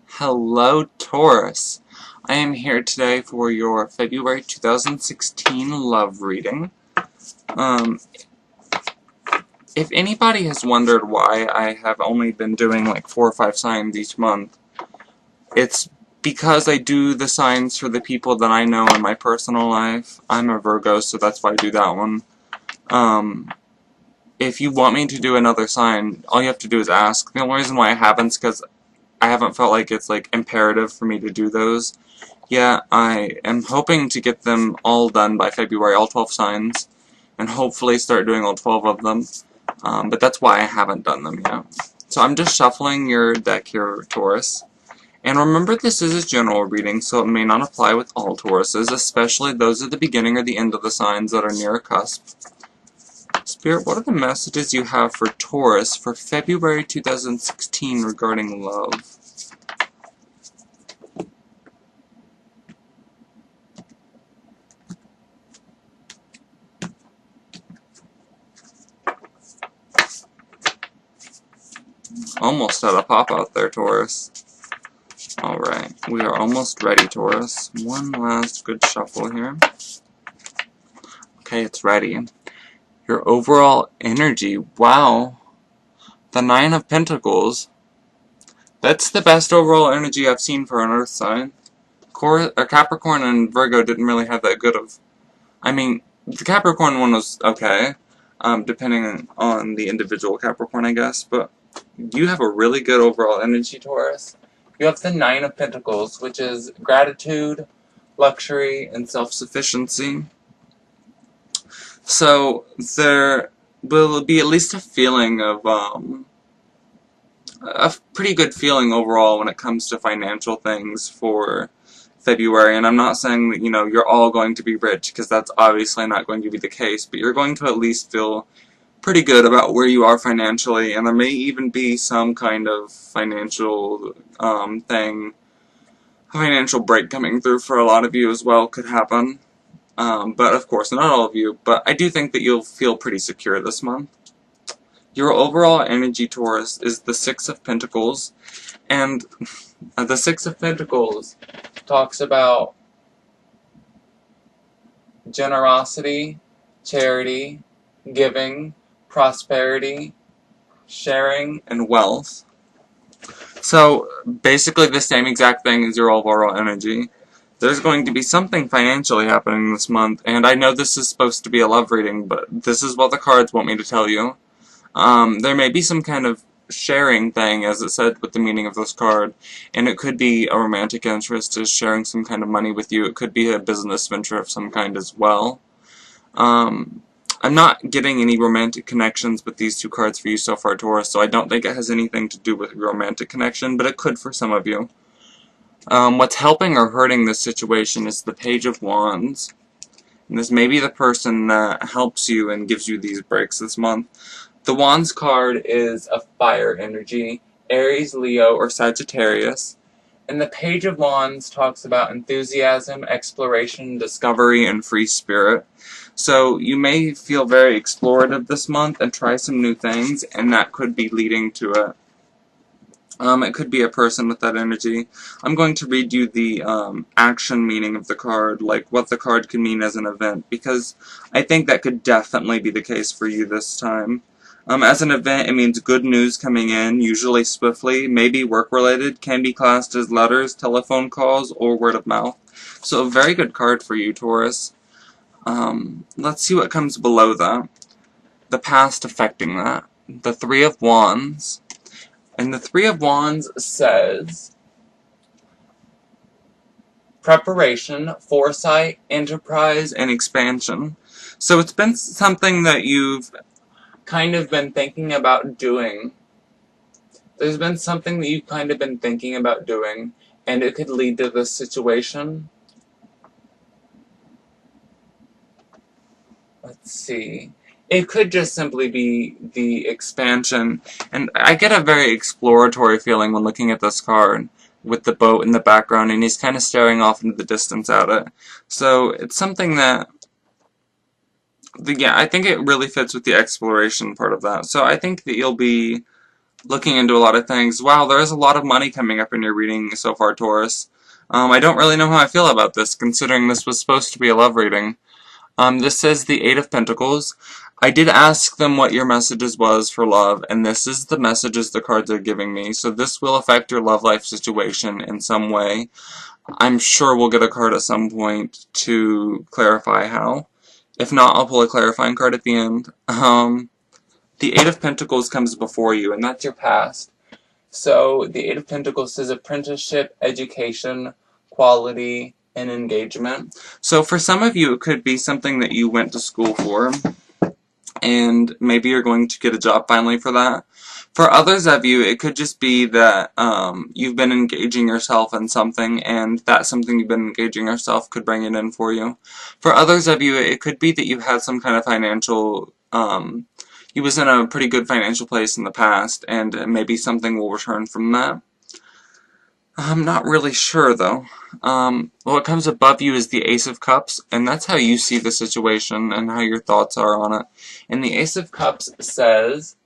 Hello, Taurus. I am here today for your February 2016 love reading. Um, if anybody has wondered why I have only been doing like 4 or 5 signs each month, it's because I do the signs for the people that I know in my personal life. I'm a Virgo, so that's why I do that one. If you want me to do another sign, all you have to do is ask. The only reason why I haven't is because I haven't felt like it's like imperative for me to do those. Yeah, I am hoping to get them all done by February, all 12 signs, and hopefully start doing all 12 of them, but that's why I haven't done them yet. So I'm just shuffling your deck here, Taurus. And remember, this is a general reading, so it may not apply with all Tauruses, especially those at the beginning or the end of the signs that are near a cusp. Spirit, what are the messages you have for Taurus for February 2016 regarding love? Almost had a pop out there, Taurus. Alright, we are almost ready, Taurus. One last good shuffle here. Okay, it's ready. Your overall energy, wow. The Nine of Pentacles. That's the best overall energy I've seen for an Earth sign. Capricorn and Virgo didn't really have that good of... I mean, the Capricorn one was okay, depending on the individual Capricorn, I guess, but you have a really good overall energy, Taurus. You have the Nine of Pentacles, which is gratitude, luxury, and self-sufficiency. So there will be at least a feeling of, a pretty good feeling overall when it comes to financial things for February. And I'm not saying that, you're all going to be rich, because that's obviously not going to be the case, but you're going to at least feel pretty good about where you are financially, and there may even be some kind of financial financial break coming through for a lot of you as well, could happen. But of course, not all of you, but I do think that you'll feel pretty secure this month. Your overall energy, Taurus, is the Six of Pentacles, and the Six of Pentacles talks about generosity, charity, giving, prosperity, sharing, and wealth. So, basically the same exact thing as your overall energy. There's going to be something financially happening this month, and I know this is supposed to be a love reading, but this is what the cards want me to tell you. There may be some kind of sharing thing, as it said with the meaning of this card, and it could be a romantic interest is sharing some kind of money with you. It could be a business venture of some kind as well. I'm not getting any romantic connections with these two cards for you so far, Taurus, so I don't think it has anything to do with a romantic connection, but it could for some of you. What's helping or hurting this situation is the Page of Wands. And this may be the person that helps you and gives you these breaks this month. The Wands card is a fire energy, Aries, Leo, or Sagittarius. And the Page of Wands talks about enthusiasm, exploration, discovery, and free spirit. So you may feel very explorative this month and try some new things, and that could be leading to it. It could be a person with that energy. I'm going to read you the action meaning of the card, like what the card could mean as an event, because I think that could definitely be the case for you this time. As an event, it means good news coming in, usually swiftly, maybe work-related, can be classed as letters, telephone calls, or word of mouth. So a very good card for you, Taurus. Let's see what comes below that. The past affecting that. The Three of Wands. And the Three of Wands says preparation, foresight, enterprise, and expansion. So it's been something that you've kind of been thinking about doing. There's been something that you've kind of been thinking about doing, and it could lead to this situation. Let's see. It could just simply be the expansion, and I get a very exploratory feeling when looking at this card, with the boat in the background, and he's kind of staring off into the distance at it. So it's something that, yeah, I think it really fits with the exploration part of that. So I think that you'll be looking into a lot of things. Wow, there is a lot of money coming up in your reading so far, Taurus. I don't really know how I feel about this, considering this was supposed to be a love reading. This says the Eight of Pentacles. I did ask them what your messages was for love, and this is the messages the cards are giving me. So this will affect your love life situation in some way. I'm sure we'll get a card at some point to clarify how. If not, I'll pull a clarifying card at the end. The Eight of Pentacles comes before you, and that's your past. So the Eight of Pentacles says apprenticeship, education, quality, and engagement. So for some of you, it could be something that you went to school for, and maybe you're going to get a job finally for that. For others of you, it could just be that you've been engaging yourself in something, and that something you've been engaging yourself could bring it in for you. For others of you, it could be that you had some kind of financial, you was in a pretty good financial place in the past, and maybe something will return from that. I'm not really sure, though. What comes above you is the Ace of Cups, and that's how you see the situation and how your thoughts are on it. And the Ace of Cups says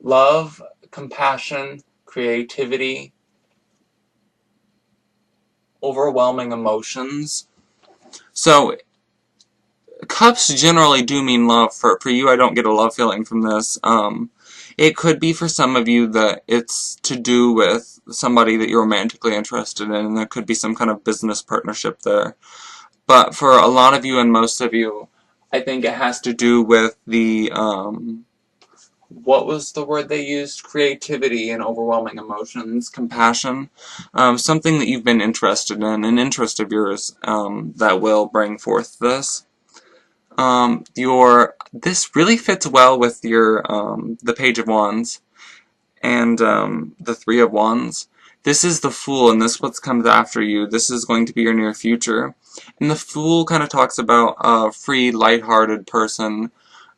love, compassion, creativity, overwhelming emotions. So, cups generally do mean love. For you, I don't get a love feeling from this. It could be for some of you that it's to do with somebody that you're romantically interested in, and there could be some kind of business partnership there. But for a lot of you and most of you, I think it has to do with the, what was the word they used? Creativity and overwhelming emotions, compassion. Something that you've been interested in, an interest of yours, that will bring forth this. This really fits well with your, the Page of Wands and, the Three of Wands. This is the Fool, and this is what comes after you. This is going to be your near future. And the Fool kind of talks about a free, lighthearted person,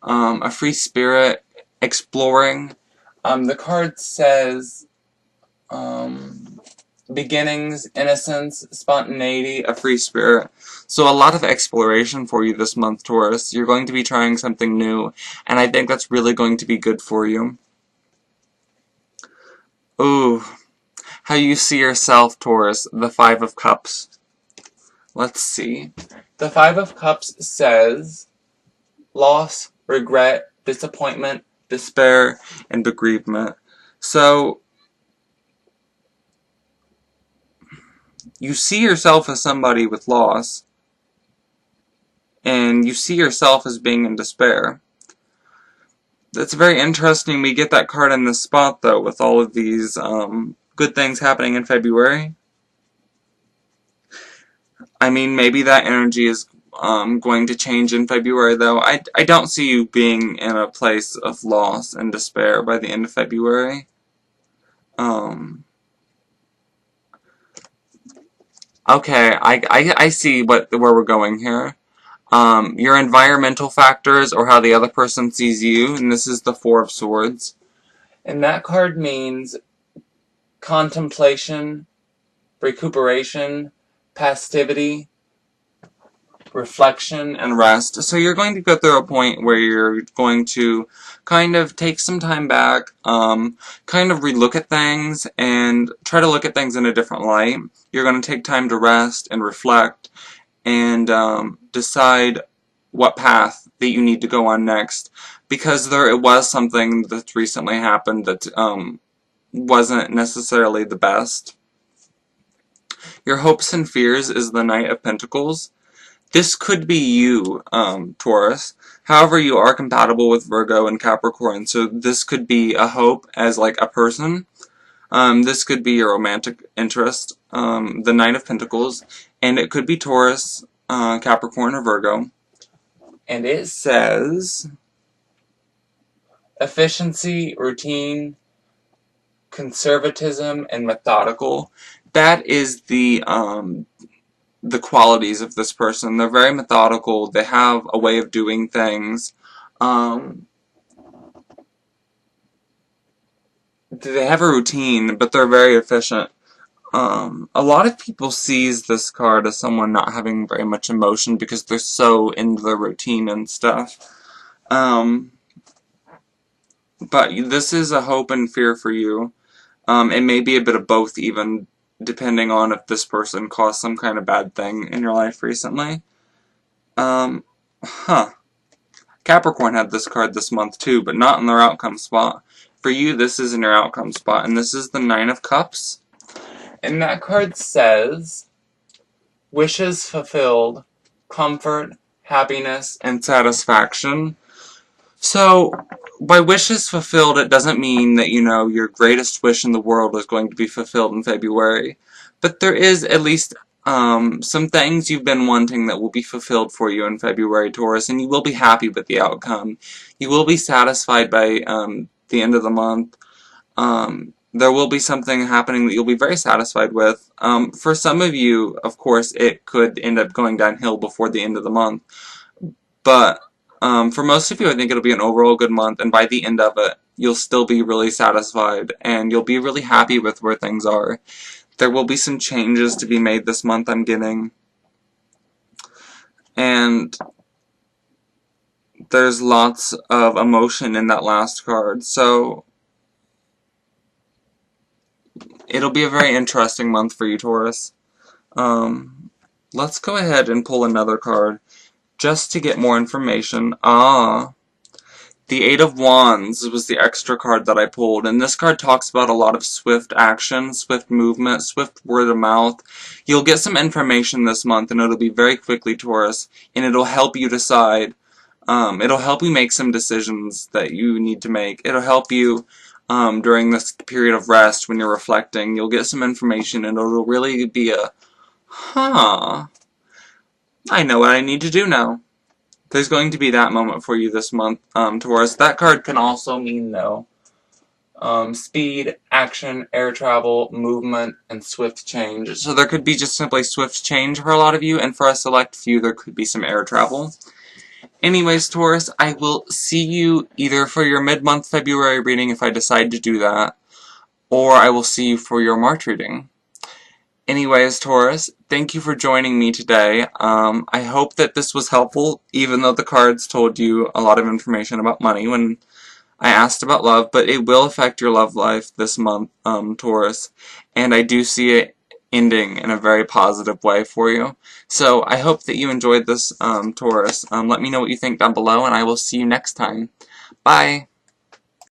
a free spirit, exploring. The card says, beginnings, innocence, spontaneity, a free spirit. So a lot of exploration for you this month, Taurus. You're going to be trying something new, and I think that's really going to be good for you. Ooh, how you see yourself, Taurus, the Five of Cups. Let's see. The Five of Cups says loss, regret, disappointment, despair, and bereavement. So, you see yourself as somebody with loss, and you see yourself as being in despair. That's very interesting. We get that card in this spot, though, with all of these good things happening in February. I mean, maybe that energy is going to change in February, though. I don't see you being in a place of loss and despair by the end of February. Okay, I see where we're going here. Your environmental factors or how the other person sees you, and this is the Four of Swords. And that card means contemplation, recuperation, passivity, reflection, and rest. So you're going to go through a point where you're going to kind of take some time back, kind of relook at things, and try to look at things in a different light. You're going to take time to rest and reflect, and decide what path that you need to go on next, because it was something that's recently happened that wasn't necessarily the best. Your hopes and fears is the Knight of Pentacles. This could be you, Taurus. However, you are compatible with Virgo and Capricorn, so this could be a hope as like a person. This could be your romantic interest, the Knight of Pentacles, and it could be Taurus, Capricorn, or Virgo. And it says efficiency, routine, conservatism, and methodical. That is the qualities of this person. They're very methodical. They have a way of doing things. They have a routine, but they're very efficient. A lot of people sees this card as someone not having very much emotion because they're so into the routine and stuff. but this is a hope and fear for you. It may be a bit of both even, depending on if this person caused some kind of bad thing in your life recently. Um, huh. Capricorn had this card this month too, but not in their outcome spot. For you, this is in your outcome spot, and this is the Nine of Cups. And that card says, wishes fulfilled, comfort, happiness, and satisfaction. So, by wishes fulfilled, it doesn't mean that, your greatest wish in the world is going to be fulfilled in February. But there is at least some things you've been wanting that will be fulfilled for you in February, Taurus, and you will be happy with the outcome. You will be satisfied by the end of the month. There will be something happening that you'll be very satisfied with. For some of you, of course, it could end up going downhill before the end of the month. But for most of you, I think it'll be an overall good month, and by the end of it, you'll still be really satisfied, and you'll be really happy with where things are. There will be some changes to be made this month, I'm getting. And there's lots of emotion in that last card, so it'll be a very interesting month for you, Taurus. Let's go ahead and pull another card, just to get more information. The Eight of Wands was the extra card that I pulled, and this card talks about a lot of swift action, swift movement, swift word of mouth. You'll get some information this month, and it'll be very quickly, Taurus, and it'll help you decide. It'll help you make some decisions that you need to make. It'll help you during this period of rest when you're reflecting. You'll get some information, and it'll really be a, I know what I need to do now. There's going to be that moment for you this month, Taurus. That card can also mean, though, speed, action, air travel, movement, and swift change. So there could be just simply swift change for a lot of you, and for a select few, there could be some air travel. Anyways, Taurus, I will see you either for your mid-month February reading if I decide to do that, or I will see you for your March reading. Anyways, Taurus, thank you for joining me today. I hope that this was helpful, even though the cards told you a lot of information about money when I asked about love, but it will affect your love life this month, Taurus, and I do see it ending in a very positive way for you. So I hope that you enjoyed this, Taurus. Let me know what you think down below, and I will see you next time. Bye!